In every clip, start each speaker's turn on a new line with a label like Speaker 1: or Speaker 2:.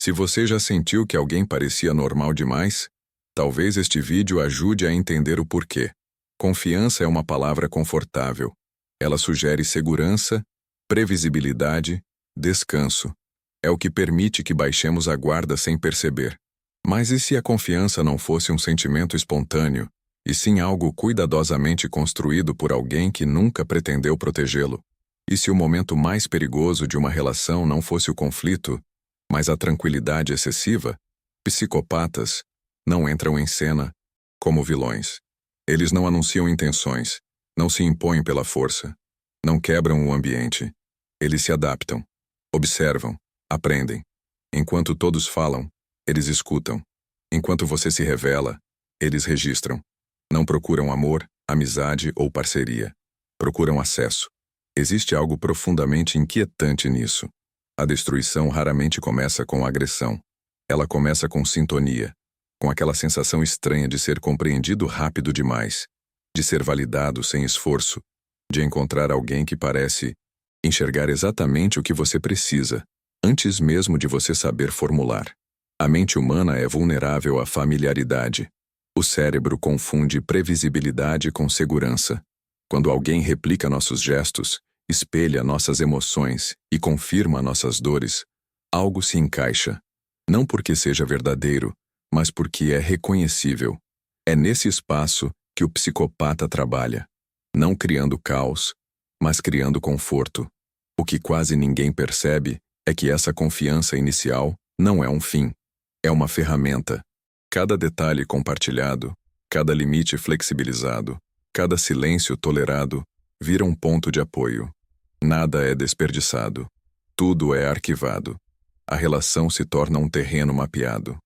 Speaker 1: Se você já sentiu que alguém parecia normal demais, talvez este vídeo ajude a entender o porquê. Confiança é uma palavra confortável. Ela sugere segurança, previsibilidade, descanso. É o que permite que baixemos a guarda sem perceber. Mas e se a confiança não fosse um sentimento espontâneo, e sim algo cuidadosamente construído por alguém que nunca pretendeu protegê-lo? E se o momento mais perigoso de uma relação não fosse o conflito, mas a tranquilidade excessiva? Psicopatas não entram em cena como vilões. Eles não anunciam intenções, não se impõem pela força, não quebram o ambiente. Eles se adaptam, observam, aprendem. Enquanto todos falam, eles escutam. Enquanto você se revela, eles registram. Não procuram amor, amizade ou parceria. Procuram acesso. Existe algo profundamente inquietante nisso. A destruição raramente começa com agressão. Ela começa com sintonia, com aquela sensação estranha de ser compreendido rápido demais, de ser validado sem esforço, de encontrar alguém que parece enxergar exatamente o que você precisa, antes mesmo de você saber formular. A mente humana é vulnerável à familiaridade. O cérebro confunde previsibilidade com segurança. Quando alguém replica nossos gestos, espelha nossas emoções e confirma nossas dores, algo se encaixa. Não porque seja verdadeiro, mas porque é reconhecível. É nesse espaço que o psicopata trabalha, não criando caos, mas criando conforto. O que quase ninguém percebe é que essa confiança inicial não é um fim, é uma ferramenta. Cada detalhe compartilhado, cada limite flexibilizado, cada silêncio tolerado, vira um ponto de apoio. Nada é desperdiçado. Tudo é arquivado. A relação se torna um terreno mapeado.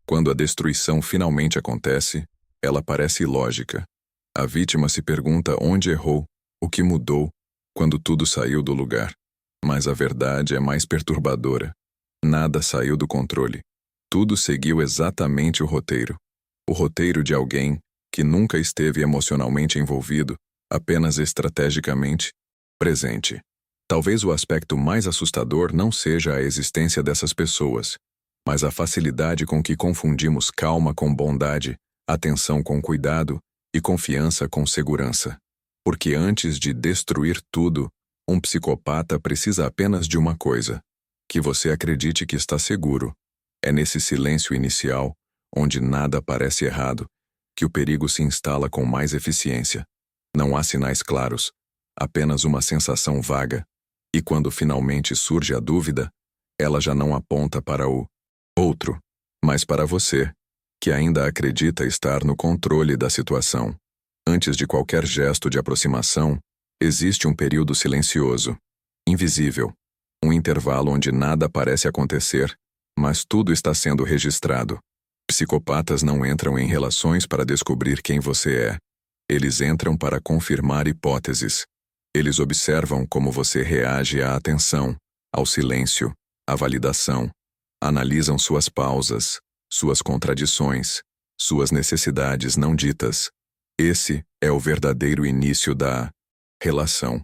Speaker 1: Quando a destruição finalmente acontece, ela parece ilógica. A vítima se pergunta onde errou, o que mudou, quando tudo saiu do lugar. Mas a verdade é mais perturbadora. Nada saiu do controle. Tudo seguiu exatamente o roteiro. O roteiro de alguém que nunca esteve emocionalmente envolvido, apenas estrategicamente presente. Talvez o aspecto mais assustador não seja a existência dessas pessoas, mas a facilidade com que confundimos calma com bondade, atenção com cuidado e confiança com segurança. Porque antes de destruir tudo, um psicopata precisa apenas de uma coisa: que você acredite que está seguro. É nesse silêncio inicial, onde nada parece errado, que o perigo se instala com mais eficiência. Não há sinais claros, apenas uma sensação vaga. E quando finalmente surge a dúvida, ela já não aponta para o outro, mas para você, que ainda acredita estar no controle da situação. Antes de qualquer gesto de aproximação, existe um período silencioso, invisível, um intervalo onde nada parece acontecer, mas tudo está sendo registrado. Psicopatas não entram em relações para descobrir quem você é. Eles entram para confirmar hipóteses. Eles observam como você reage à atenção, ao silêncio, à validação. Analisam suas pausas, suas contradições, suas necessidades não ditas. Esse é o verdadeiro início da relação.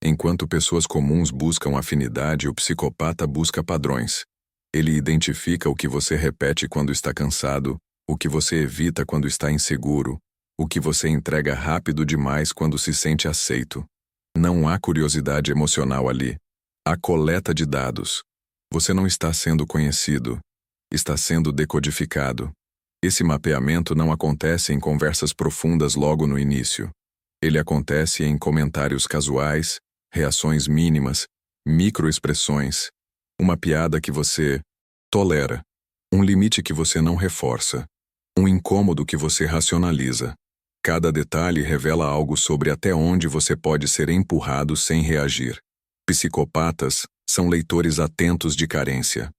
Speaker 1: Enquanto pessoas comuns buscam afinidade, o psicopata busca padrões. Ele identifica o que você repete quando está cansado, o que você evita quando está inseguro, o que você entrega rápido demais quando se sente aceito. Não há curiosidade emocional ali. Há coleta de dados. Você não está sendo conhecido. Está sendo decodificado. Esse mapeamento não acontece em conversas profundas logo no início. Ele acontece em comentários casuais, reações mínimas, microexpressões, uma piada que você tolera, um limite que você não reforça, um incômodo que você racionaliza. Cada detalhe revela algo sobre até onde você pode ser empurrado sem reagir. Psicopatas são leitores atentos de carência.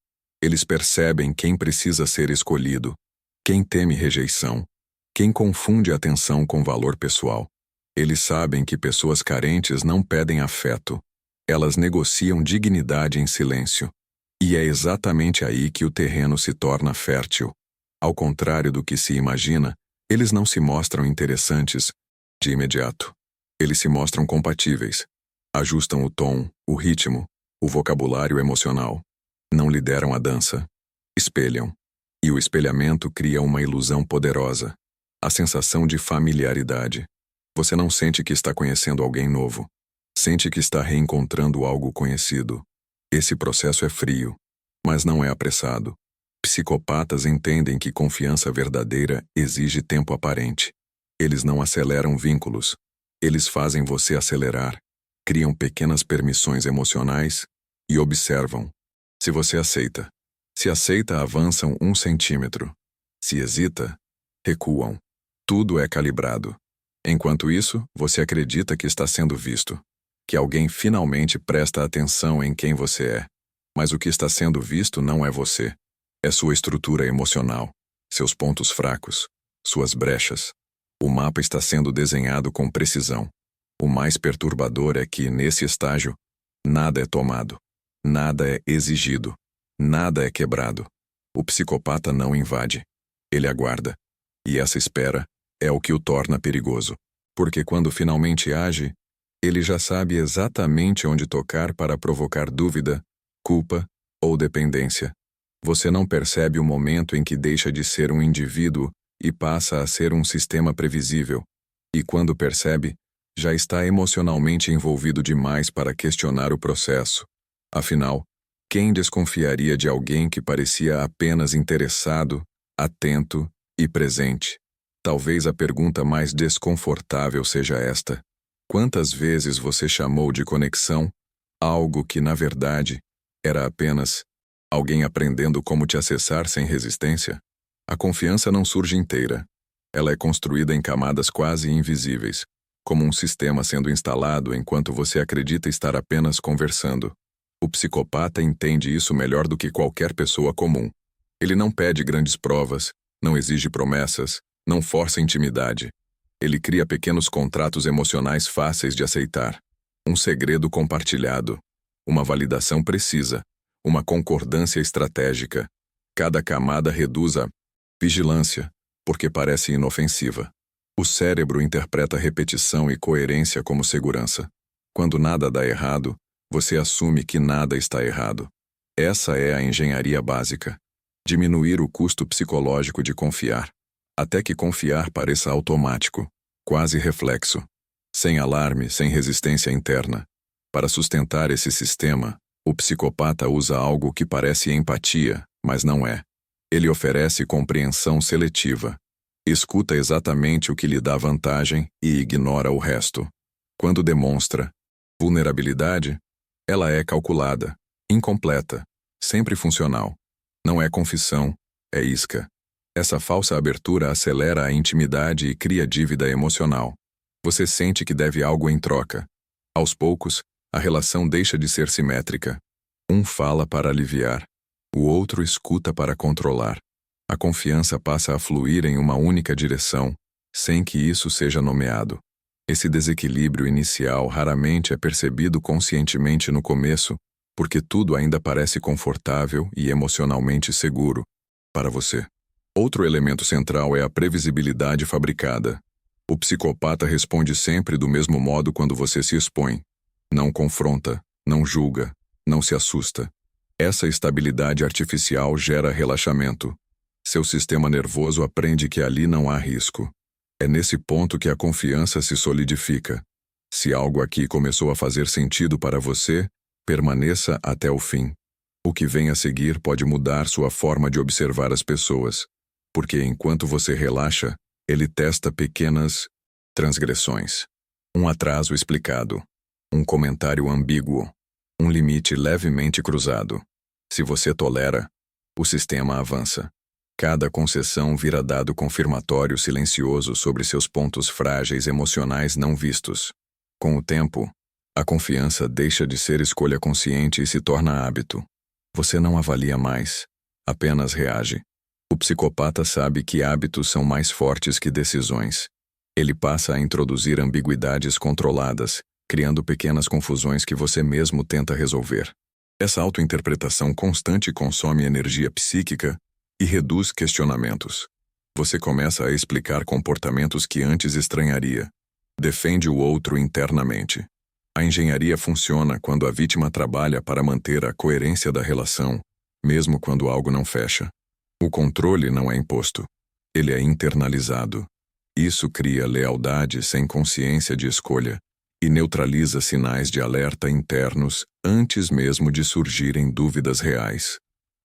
Speaker 1: Eles percebem quem precisa ser escolhido, quem teme rejeição, quem confunde atenção com valor pessoal. Eles sabem que pessoas carentes não pedem afeto. Elas negociam dignidade em silêncio. E é exatamente aí que o terreno se torna fértil. Ao contrário do que se imagina, eles não se mostram interessantes de imediato. Eles se mostram compatíveis. Ajustam o tom, o ritmo, o vocabulário emocional. Não lideram a dança. espelham. E o espelhamento cria uma ilusão poderosa. A sensação de familiaridade. Você não sente que está conhecendo alguém novo. Sente que está reencontrando algo conhecido. Esse processo é frio, mas não é apressado. Psicopatas entendem que confiança verdadeira exige tempo aparente. Eles não aceleram vínculos. Eles fazem você acelerar. Criam pequenas permissões emocionais e observam. Se você aceita. Se aceita, avançam 1 centímetro. Se hesita, recuam. Tudo é calibrado. Enquanto isso, você acredita que está sendo visto. Que alguém finalmente presta atenção em quem você é. Mas o que está sendo visto não é você. É sua estrutura emocional, seus pontos fracos, suas brechas. O mapa está sendo desenhado com precisão. O mais perturbador é que, nesse estágio, nada é tomado, nada é exigido, nada é quebrado. O psicopata não invade. Ele aguarda. E essa espera é o que o torna perigoso. Porque quando finalmente age, ele já sabe exatamente onde tocar para provocar dúvida, culpa ou dependência. Você não percebe o momento em que deixa de ser um indivíduo e passa a ser um sistema previsível. E quando percebe, já está emocionalmente envolvido demais para questionar o processo. Afinal, quem desconfiaria de alguém que parecia apenas interessado, atento e presente? Talvez a pergunta mais desconfortável seja esta: quantas vezes você chamou de conexão algo que, na verdade, era apenas alguém aprendendo como te acessar sem resistência? A confiança não surge inteira. Ela é construída em camadas quase invisíveis, como um sistema sendo instalado enquanto você acredita estar apenas conversando. O psicopata entende isso melhor do que qualquer pessoa comum. Ele não pede grandes provas, não exige promessas, não força intimidade. Ele cria pequenos contratos emocionais fáceis de aceitar. Um segredo compartilhado. Uma validação precisa. Uma concordância estratégica. Cada camada reduz a vigilância, porque parece inofensiva. O cérebro interpreta repetição e coerência como segurança. Quando nada dá errado, você assume que nada está errado. Essa é a engenharia básica. Diminuir o custo psicológico de confiar, até que confiar pareça automático, quase reflexo. Sem alarme, sem resistência interna. Para sustentar esse sistema, o psicopata usa algo que parece empatia, mas não é. Ele oferece compreensão seletiva. Escuta exatamente o que lhe dá vantagem e ignora o resto. Quando demonstra vulnerabilidade, ela é calculada, incompleta, sempre funcional. Não é confissão, é isca. Essa falsa abertura acelera a intimidade e cria dívida emocional. Você sente que deve algo em troca. Aos poucos, a relação deixa de ser simétrica. Um fala para aliviar, o outro escuta para controlar. A confiança passa a fluir em uma única direção, sem que isso seja nomeado. Esse desequilíbrio inicial raramente é percebido conscientemente no começo, porque tudo ainda parece confortável e emocionalmente seguro para você. Outro elemento central é a previsibilidade fabricada. O psicopata responde sempre do mesmo modo quando você se expõe. Não confronta, não julga, não se assusta. Essa estabilidade artificial gera relaxamento. Seu sistema nervoso aprende que ali não há risco. É nesse ponto que a confiança se solidifica. Se algo aqui começou a fazer sentido para você, permaneça até o fim. O que vem a seguir pode mudar sua forma de observar as pessoas, porque enquanto você relaxa, ele testa pequenas transgressões. Um atraso explicado. Um comentário ambíguo. Um limite levemente cruzado. Se você tolera, o sistema avança. Cada concessão vira dado confirmatório silencioso sobre seus pontos frágeis emocionais não vistos. Com o tempo, a confiança deixa de ser escolha consciente e se torna hábito. Você não avalia mais, apenas reage. O psicopata sabe que hábitos são mais fortes que decisões. Ele passa a introduzir ambiguidades controladas, criando pequenas confusões que você mesmo tenta resolver. Essa autointerpretação constante consome energia psíquica e reduz questionamentos. Você começa a explicar comportamentos que antes estranharia. Defende o outro internamente. A engenharia funciona quando a vítima trabalha para manter a coerência da relação, mesmo quando algo não fecha. O controle não é imposto. Ele é internalizado. Isso cria lealdade sem consciência de escolha e neutraliza sinais de alerta internos antes mesmo de surgirem dúvidas reais.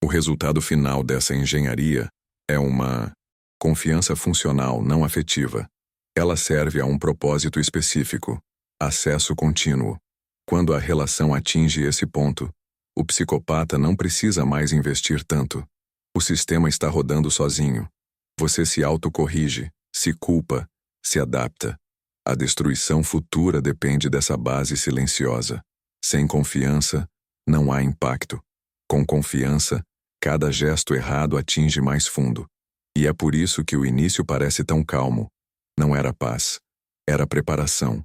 Speaker 1: O resultado final dessa engenharia é uma confiança funcional não afetiva. Ela serve a um propósito específico: acesso contínuo. Quando a relação atinge esse ponto, o psicopata não precisa mais investir tanto. O sistema está rodando sozinho. Você se autocorrige, se culpa, se adapta. A destruição futura depende dessa base silenciosa. Sem confiança, não há impacto. Com confiança, cada gesto errado atinge mais fundo. E é por isso que o início parece tão calmo. Não era paz. Era preparação.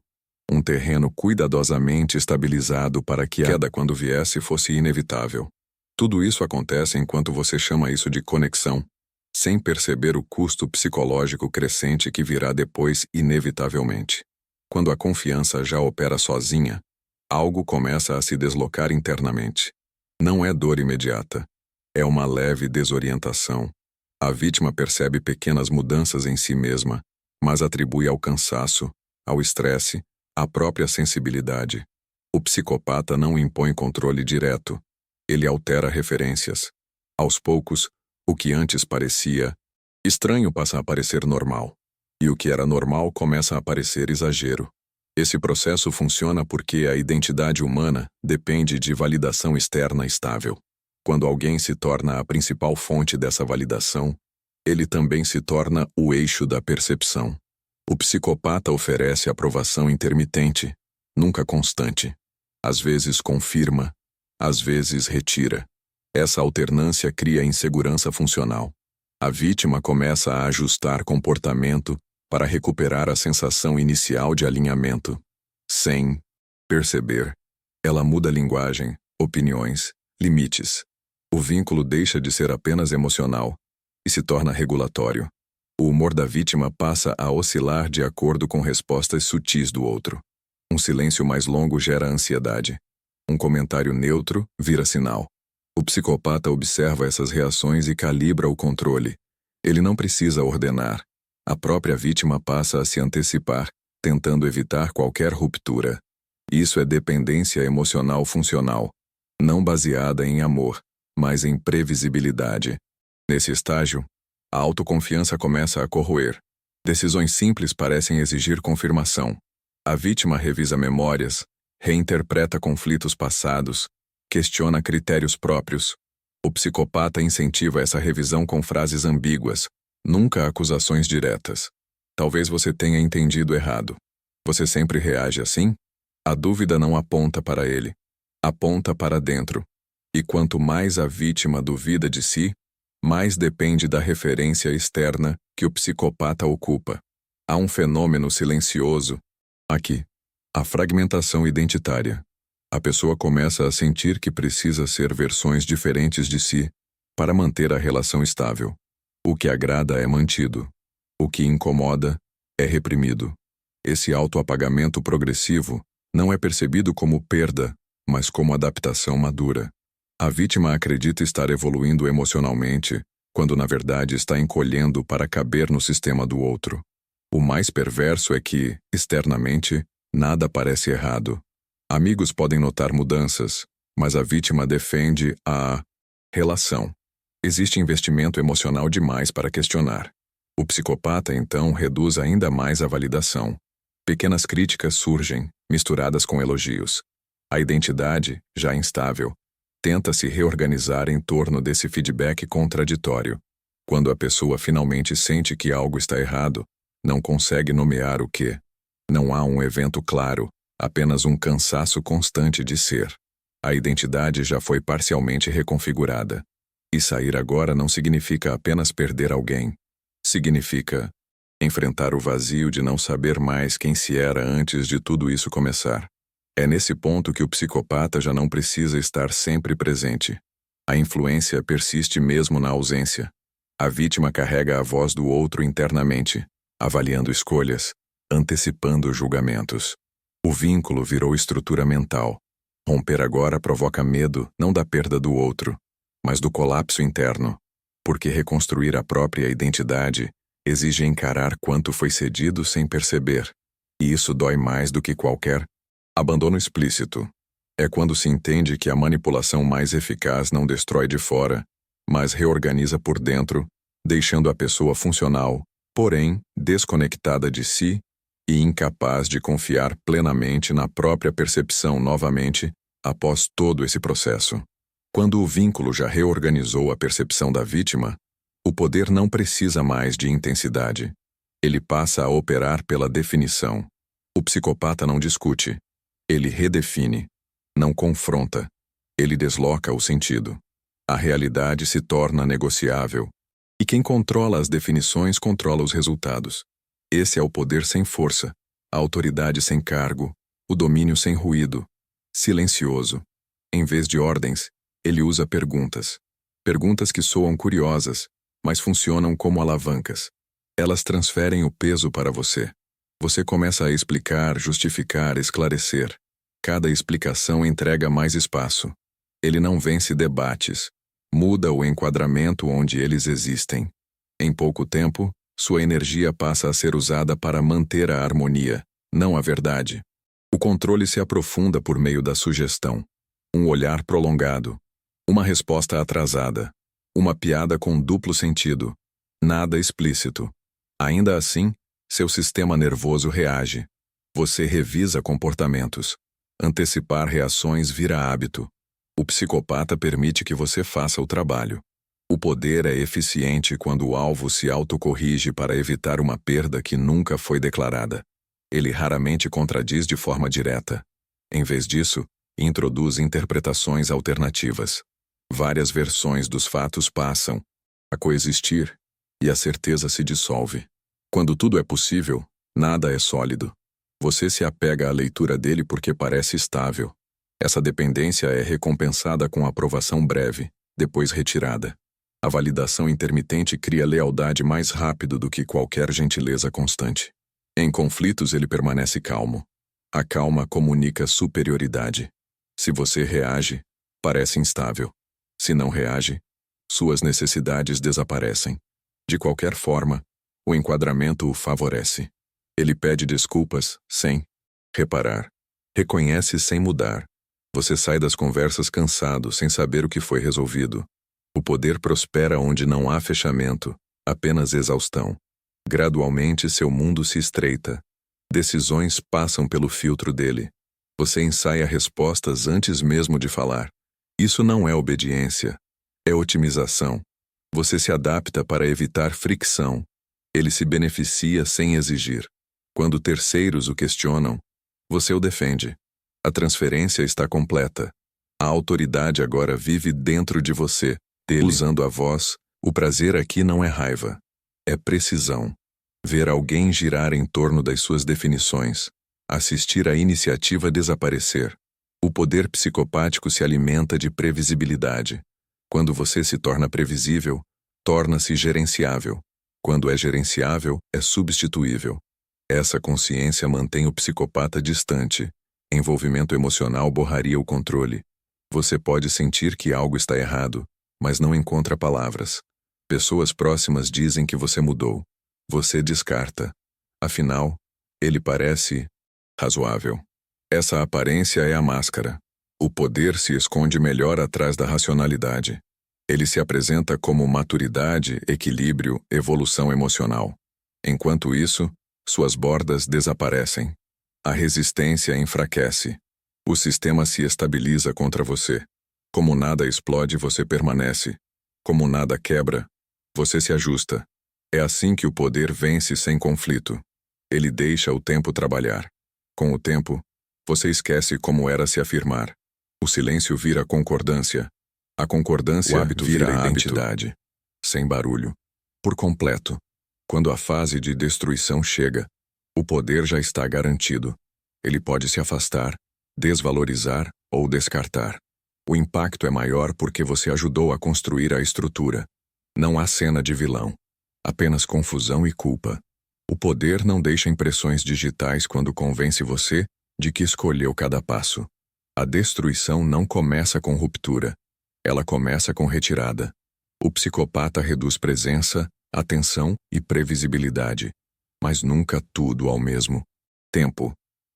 Speaker 1: Um terreno cuidadosamente estabilizado para que a queda, quando viesse, fosse inevitável. Tudo isso acontece enquanto você chama isso de conexão, sem perceber o custo psicológico crescente que virá depois inevitavelmente. Quando a confiança já opera sozinha, algo começa a se deslocar internamente. Não é dor imediata. É uma leve desorientação. A vítima percebe pequenas mudanças em si mesma, mas atribui ao cansaço, ao estresse, à própria sensibilidade. O psicopata não impõe controle direto. Ele altera referências. Aos poucos, o que antes parecia estranho passa a parecer normal. E o que era normal começa a parecer exagero. Esse processo funciona porque a identidade humana depende de validação externa estável. Quando alguém se torna a principal fonte dessa validação, ele também se torna o eixo da percepção. O psicopata oferece aprovação intermitente, nunca constante. Às vezes confirma, às vezes retira. Essa alternância cria insegurança funcional. A vítima começa a ajustar comportamento para recuperar a sensação inicial de alinhamento. Sem perceber, ela muda linguagem, opiniões, limites. O vínculo deixa de ser apenas emocional e se torna regulatório. O humor da vítima passa a oscilar de acordo com respostas sutis do outro. Um silêncio mais longo gera ansiedade. Um comentário neutro vira sinal. O psicopata observa essas reações e calibra o controle. Ele não precisa ordenar. A própria vítima passa a se antecipar, tentando evitar qualquer ruptura. Isso é dependência emocional funcional, não baseada em amor, mas em previsibilidade. Nesse estágio, a autoconfiança começa a corroer. Decisões simples parecem exigir confirmação. A vítima revisa memórias, reinterpreta conflitos passados, questiona critérios próprios. O psicopata incentiva essa revisão com frases ambíguas, nunca acusações diretas. Talvez você tenha entendido errado. Você sempre reage assim? A dúvida não aponta para ele, aponta para dentro. E quanto mais a vítima duvida de si, mais depende da referência externa que o psicopata ocupa. Há um fenômeno silencioso aqui: a fragmentação identitária. A pessoa começa a sentir que precisa ser versões diferentes de si para manter a relação estável. O que agrada é mantido. O que incomoda é reprimido. Esse autoapagamento progressivo não é percebido como perda, mas como adaptação madura. A vítima acredita estar evoluindo emocionalmente, quando na verdade está encolhendo para caber no sistema do outro. O mais perverso é que, externamente, nada parece errado. Amigos podem notar mudanças, mas a vítima defende a relação. Existe investimento emocional demais para questionar. O psicopata, então, reduz ainda mais a validação. Pequenas críticas surgem, misturadas com elogios. A identidade, já instável, tenta se reorganizar em torno desse feedback contraditório. Quando a pessoa finalmente sente que algo está errado, não consegue nomear o que. Não há um evento claro, apenas um cansaço constante de ser. A identidade já foi parcialmente reconfigurada. E sair agora não significa apenas perder alguém. Significa enfrentar o vazio de não saber mais quem se era antes de tudo isso começar. É nesse ponto que o psicopata já não precisa estar sempre presente. A influência persiste mesmo na ausência. A vítima carrega a voz do outro internamente, avaliando escolhas, antecipando julgamentos. O vínculo virou estrutura mental. Romper agora provoca medo, não da perda do outro, mas do colapso interno, porque reconstruir a própria identidade exige encarar quanto foi cedido sem perceber, e isso dói mais do que qualquer abandono explícito. É quando se entende que a manipulação mais eficaz não destrói de fora, mas reorganiza por dentro, deixando a pessoa funcional, porém desconectada de si e incapaz de confiar plenamente na própria percepção novamente após todo esse processo. Quando o vínculo já reorganizou a percepção da vítima, o poder não precisa mais de intensidade. Ele passa a operar pela definição. O psicopata não discute. Ele redefine. Não confronta. Ele desloca o sentido. A realidade se torna negociável. E quem controla as definições controla os resultados. Esse é o poder sem força, a autoridade sem cargo, o domínio sem ruído, silencioso. Em vez de ordens, ele usa perguntas. Perguntas que soam curiosas, mas funcionam como alavancas. Elas transferem o peso para você. Você começa a explicar, justificar, esclarecer. Cada explicação entrega mais espaço. Ele não vence debates. Muda o enquadramento onde eles existem. Em pouco tempo, sua energia passa a ser usada para manter a harmonia, não a verdade. O controle se aprofunda por meio da sugestão. Um olhar prolongado. Uma resposta atrasada. Uma piada com duplo sentido. Nada explícito. Ainda assim, seu sistema nervoso reage. Você revisa comportamentos. Antecipar reações vira hábito. O psicopata permite que você faça o trabalho. O poder é eficiente quando o alvo se autocorrige para evitar uma perda que nunca foi declarada. Ele raramente contradiz de forma direta. Em vez disso, introduz interpretações alternativas. Várias versões dos fatos passam a coexistir e a certeza se dissolve. Quando tudo é possível, nada é sólido. Você se apega à leitura dele porque parece estável. Essa dependência é recompensada com aprovação breve, depois retirada. A validação intermitente cria lealdade mais rápido do que qualquer gentileza constante. Em conflitos ele permanece calmo. A calma comunica superioridade. Se você reage, parece instável. Se não reage, suas necessidades desaparecem. De qualquer forma, o enquadramento o favorece. Ele pede desculpas sem reparar. Reconhece sem mudar. Você sai das conversas cansado, sem saber o que foi resolvido. O poder prospera onde não há fechamento, apenas exaustão. Gradualmente seu mundo se estreita. Decisões passam pelo filtro dele. Você ensaia respostas antes mesmo de falar. Isso não é obediência. É otimização. Você se adapta para evitar fricção. Ele se beneficia sem exigir. Quando terceiros o questionam, você o defende. A transferência está completa. A autoridade agora vive dentro de você, usando a voz. O prazer aqui não é raiva. É precisão. Ver alguém girar em torno das suas definições. Assistir a iniciativa desaparecer. O poder psicopático se alimenta de previsibilidade. Quando você se torna previsível, torna-se gerenciável. Quando é gerenciável, é substituível. Essa consciência mantém o psicopata distante. Envolvimento emocional borraria o controle. Você pode sentir que algo está errado, mas não encontra palavras. Pessoas próximas dizem que você mudou. Você descarta. Afinal, ele parece razoável. Essa aparência é a máscara. O poder se esconde melhor atrás da racionalidade. Ele se apresenta como maturidade, equilíbrio, evolução emocional. Enquanto isso, suas bordas desaparecem. A resistência enfraquece. O sistema se estabiliza contra você. Como nada explode, você permanece. Como nada quebra, você se ajusta. É assim que o poder vence sem conflito. Ele deixa o tempo trabalhar. Com o tempo, você esquece como era se afirmar. O silêncio vira concordância. A concordância vira a identidade. Sem barulho. Por completo. Quando a fase de destruição chega, o poder já está garantido. Ele pode se afastar, desvalorizar ou descartar. O impacto é maior porque você ajudou a construir a estrutura. Não há cena de vilão. Apenas confusão e culpa. O poder não deixa impressões digitais quando convence você de que escolheu cada passo. A destruição não começa com ruptura. Ela começa com retirada. O psicopata reduz presença, atenção e previsibilidade, mas nunca tudo ao mesmo tempo.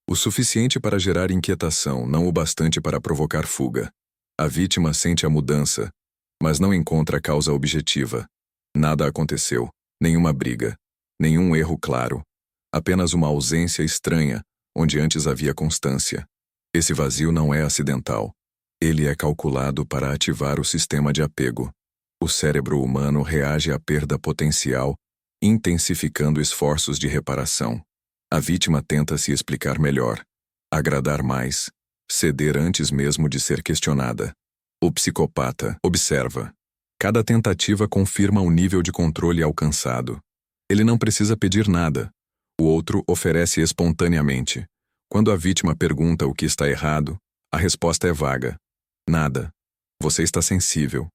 Speaker 1: O suficiente para gerar inquietação, não o bastante para provocar fuga. A vítima sente a mudança, mas não encontra a causa objetiva. Nada aconteceu, nenhuma briga, nenhum erro claro. Apenas uma ausência estranha, onde antes havia constância. Esse vazio não é acidental. Ele é calculado para ativar o sistema de apego. O cérebro humano reage à perda potencial, intensificando esforços de reparação. A vítima tenta se explicar melhor, agradar mais, ceder antes mesmo de ser questionada. O psicopata observa. Cada tentativa confirma o nível de controle alcançado. Ele não precisa pedir nada. O outro oferece espontaneamente. Quando a vítima pergunta o que está errado, a resposta é vaga. Nada. Você está sensível.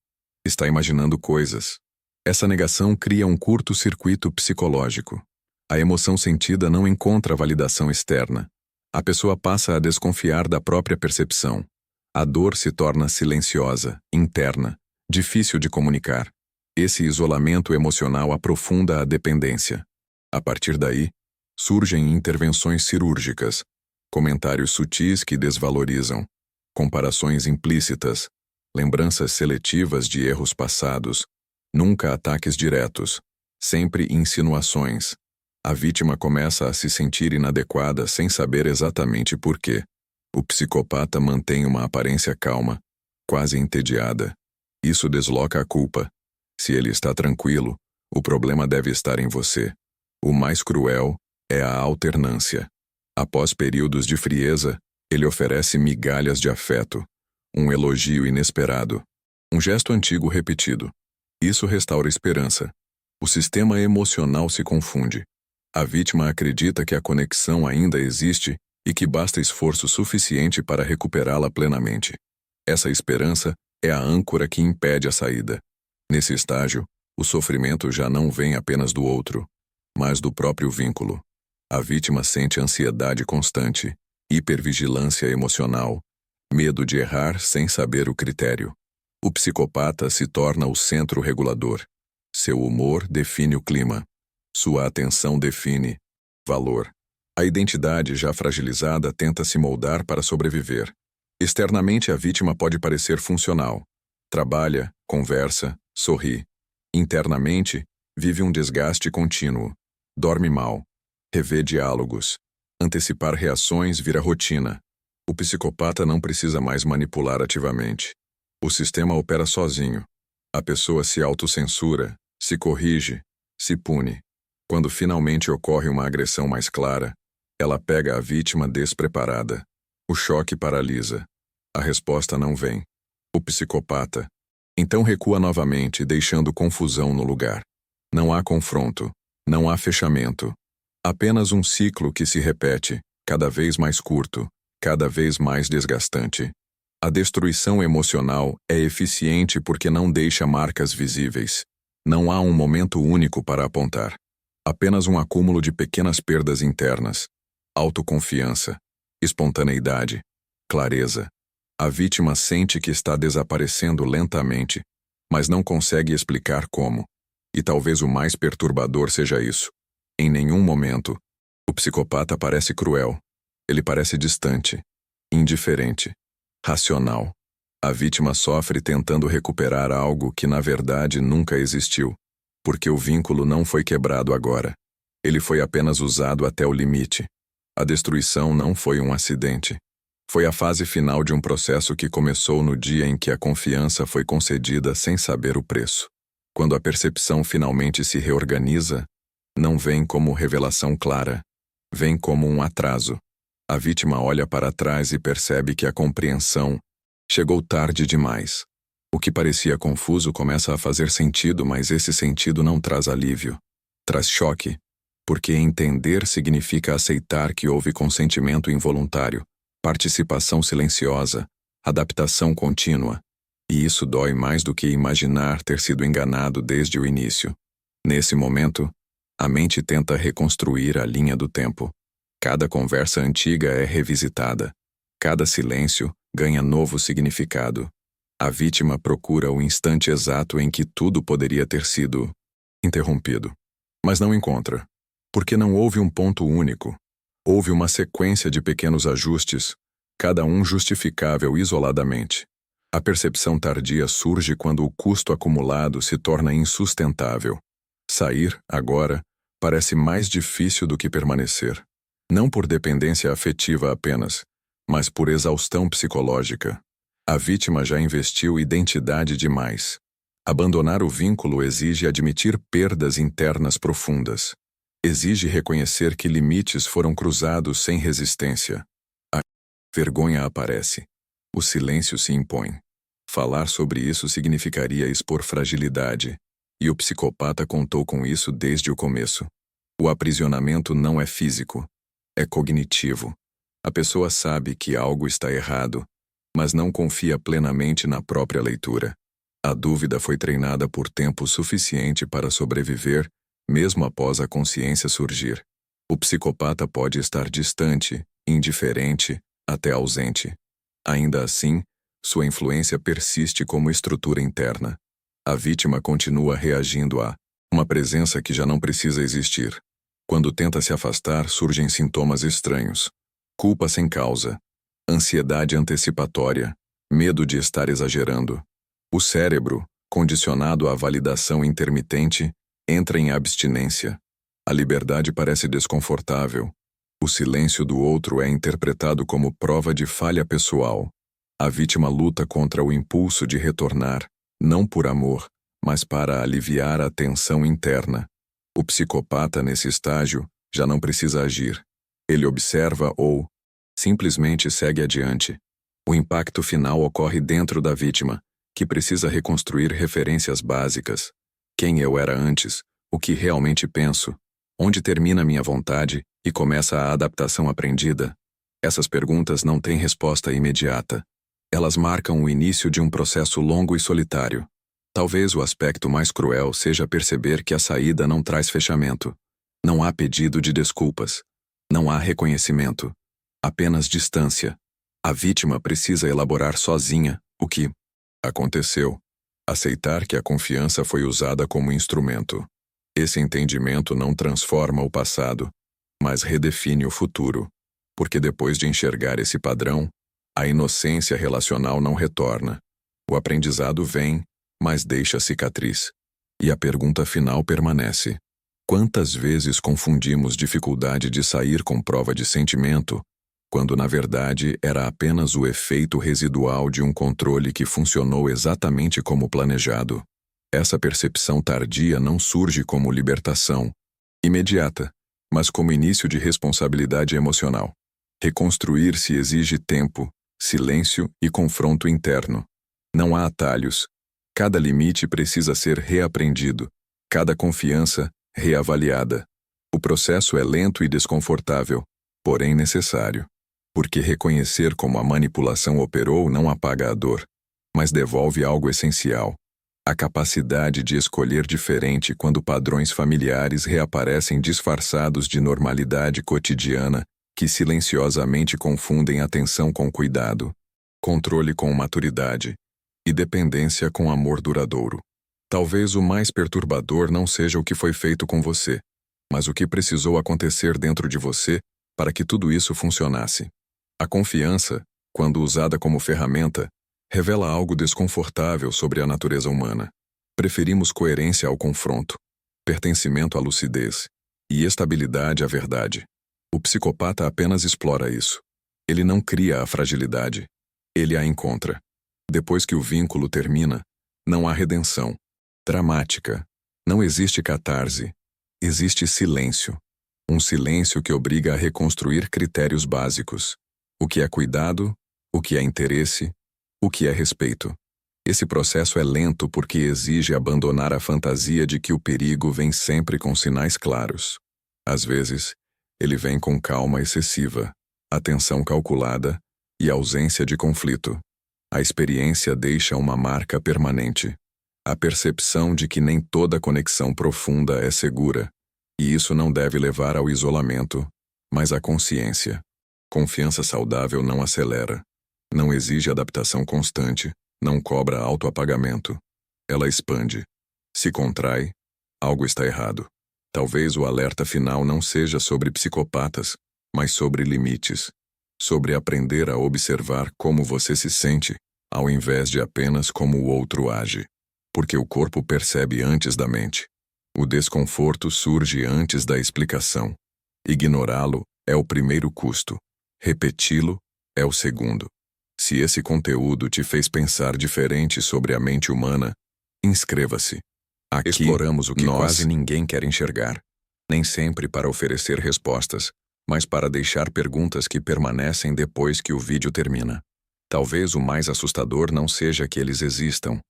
Speaker 1: Está imaginando coisas. Essa negação cria um curto-circuito psicológico. A emoção sentida não encontra validação externa. A pessoa passa a desconfiar da própria percepção. A dor se torna silenciosa, interna, difícil de comunicar. Esse isolamento emocional aprofunda a dependência. A partir daí, surgem intervenções cirúrgicas, comentários sutis que desvalorizam, comparações implícitas, lembranças seletivas de erros passados, nunca ataques diretos, sempre insinuações. A vítima começa a se sentir inadequada sem saber exatamente por quê. O psicopata mantém uma aparência calma, quase entediada. Isso desloca a culpa. Se ele está tranquilo, o problema deve estar em você. O mais cruel é a alternância. Após períodos de frieza, ele oferece migalhas de afeto, um elogio inesperado, um gesto antigo repetido. Isso restaura esperança. O sistema emocional se confunde. A vítima acredita que a conexão ainda existe e que basta esforço suficiente para recuperá-la plenamente. Essa esperança é a âncora que impede a saída. Nesse estágio, o sofrimento já não vem apenas do outro, mas do próprio vínculo. A vítima sente ansiedade constante, hipervigilância emocional, medo de errar sem saber o critério. O psicopata se torna o centro regulador. Seu humor define o clima. Sua atenção define valor. A identidade já fragilizada tenta se moldar para sobreviver. Externamente, a vítima pode parecer funcional. Trabalha, conversa, sorri. Internamente, vive um desgaste contínuo. Dorme mal. Revê diálogos. Antecipar reações vira rotina. O psicopata não precisa mais manipular ativamente. O sistema opera sozinho. A pessoa se autocensura, se corrige, se pune. Quando finalmente ocorre uma agressão mais clara, ela pega a vítima despreparada. O choque paralisa. A resposta não vem. O psicopata então recua novamente, deixando confusão no lugar. Não há confronto. Não há fechamento. Apenas um ciclo que se repete, cada vez mais curto, cada vez mais desgastante. A destruição emocional é eficiente porque não deixa marcas visíveis. Não há um momento único para apontar. Apenas um acúmulo de pequenas perdas internas. Autoconfiança, espontaneidade, clareza. A vítima sente que está desaparecendo lentamente, mas não consegue explicar como. E talvez o mais perturbador seja isso. Em nenhum momento, o psicopata parece cruel. Ele parece distante, indiferente, racional. A vítima sofre tentando recuperar algo que na verdade nunca existiu, porque o vínculo não foi quebrado agora. Ele foi apenas usado até o limite. A destruição não foi um acidente. Foi a fase final de um processo que começou no dia em que a confiança foi concedida sem saber o preço. Quando a percepção finalmente se reorganiza, não vem como revelação clara, vem como um atraso. A vítima olha para trás e percebe que a compreensão chegou tarde demais. O que parecia confuso começa a fazer sentido, mas esse sentido não traz alívio. Traz choque, porque entender significa aceitar que houve consentimento involuntário, participação silenciosa, adaptação contínua. E isso dói mais do que imaginar ter sido enganado desde o início. Nesse momento, a mente tenta reconstruir a linha do tempo. Cada conversa antiga é revisitada. Cada silêncio ganha novo significado. A vítima procura o instante exato em que tudo poderia ter sido interrompido. Mas não encontra. Porque não houve um ponto único. Houve uma sequência de pequenos ajustes, cada um justificável isoladamente. A percepção tardia surge quando o custo acumulado se torna insustentável. Sair, agora, parece mais difícil do que permanecer. Não por dependência afetiva apenas, mas por exaustão psicológica. A vítima já investiu identidade demais. Abandonar o vínculo exige admitir perdas internas profundas. Exige reconhecer que limites foram cruzados sem resistência. A vergonha aparece. O silêncio se impõe. Falar sobre isso significaria expor fragilidade, e o psicopata contou com isso desde o começo. O aprisionamento não é físico, é cognitivo. A pessoa sabe que algo está errado, mas não confia plenamente na própria leitura. A dúvida foi treinada por tempo suficiente para sobreviver, mesmo após a consciência surgir. O psicopata pode estar distante, indiferente, até ausente. Ainda assim, sua influência persiste como estrutura interna. A vítima continua reagindo a uma presença que já não precisa existir. Quando tenta se afastar, surgem sintomas estranhos. Culpa sem causa, ansiedade antecipatória, medo de estar exagerando. O cérebro, condicionado à validação intermitente, entra em abstinência. A liberdade parece desconfortável. O silêncio do outro é interpretado como prova de falha pessoal. A vítima luta contra o impulso de retornar, não por amor, mas para aliviar a tensão interna. O psicopata, nesse estágio, já não precisa agir. Ele observa ou simplesmente segue adiante. O impacto final ocorre dentro da vítima, que precisa reconstruir referências básicas. Quem eu era antes, o que realmente penso, onde termina minha vontade e começa a adaptação aprendida? Essas perguntas não têm resposta imediata. Elas marcam o início de um processo longo e solitário. Talvez o aspecto mais cruel seja perceber que a saída não traz fechamento. Não há pedido de desculpas. Não há reconhecimento. Apenas distância. A vítima precisa elaborar sozinha o que aconteceu. Aceitar que a confiança foi usada como instrumento. Esse entendimento não transforma o passado, mas redefine o futuro. Porque depois de enxergar esse padrão, a inocência relacional não retorna. O aprendizado vem, mas deixa cicatriz. E a pergunta final permanece. Quantas vezes confundimos dificuldade de sair com prova de sentimento, quando na verdade era apenas o efeito residual de um controle que funcionou exatamente como planejado? Essa percepção tardia não surge como libertação imediata, mas como início de responsabilidade emocional. Reconstruir-se exige tempo, silêncio e confronto interno. Não há atalhos. Cada limite precisa ser reaprendido, cada confiança reavaliada. O processo é lento e desconfortável, porém necessário. Porque reconhecer como a manipulação operou não apaga a dor, mas devolve algo essencial: a capacidade de escolher diferente quando padrões familiares reaparecem disfarçados de normalidade cotidiana que silenciosamente confundem atenção com cuidado, controle com maturidade e dependência com amor duradouro. Talvez o mais perturbador não seja o que foi feito com você, mas o que precisou acontecer dentro de você para que tudo isso funcionasse. A confiança, quando usada como ferramenta, revela algo desconfortável sobre a natureza humana. Preferimos coerência ao confronto, pertencimento à lucidez e estabilidade à verdade. O psicopata apenas explora isso. Ele não cria a fragilidade. Ele a encontra. Depois que o vínculo termina, não há redenção dramática. Não existe catarse. Existe silêncio. Um silêncio que obriga a reconstruir critérios básicos. O que é cuidado, o que é interesse, o que é respeito. Esse processo é lento porque exige abandonar a fantasia de que o perigo vem sempre com sinais claros. Às vezes, ele vem com calma excessiva, atenção calculada e ausência de conflito. A experiência deixa uma marca permanente. A percepção de que nem toda conexão profunda é segura, e isso não deve levar ao isolamento, mas à consciência. Confiança saudável não acelera, não exige adaptação constante, Não cobra autoapagamento. Ela expande. Se contrai, algo está errado. Talvez o alerta final não seja sobre psicopatas, mas sobre limites. Sobre aprender a observar como você se sente, ao invés de apenas como o outro age. Porque o corpo percebe antes da mente. O desconforto surge antes da explicação. Ignorá-lo é o primeiro custo. Repeti-lo é o segundo. Se esse conteúdo te fez pensar diferente sobre a mente humana, inscreva-se. Aqui exploramos o que quase ninguém quer enxergar. Nem sempre para oferecer respostas, mas para deixar perguntas que permanecem depois que o vídeo termina. Talvez o mais assustador não seja que eles existam,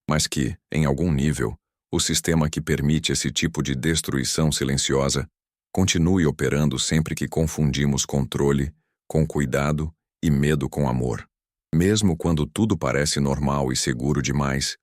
Speaker 1: mas que, em algum nível, o sistema que permite esse tipo de destruição silenciosa continue operando sempre que confundimos controle com cuidado e medo com amor. Mesmo quando tudo parece normal e seguro demais,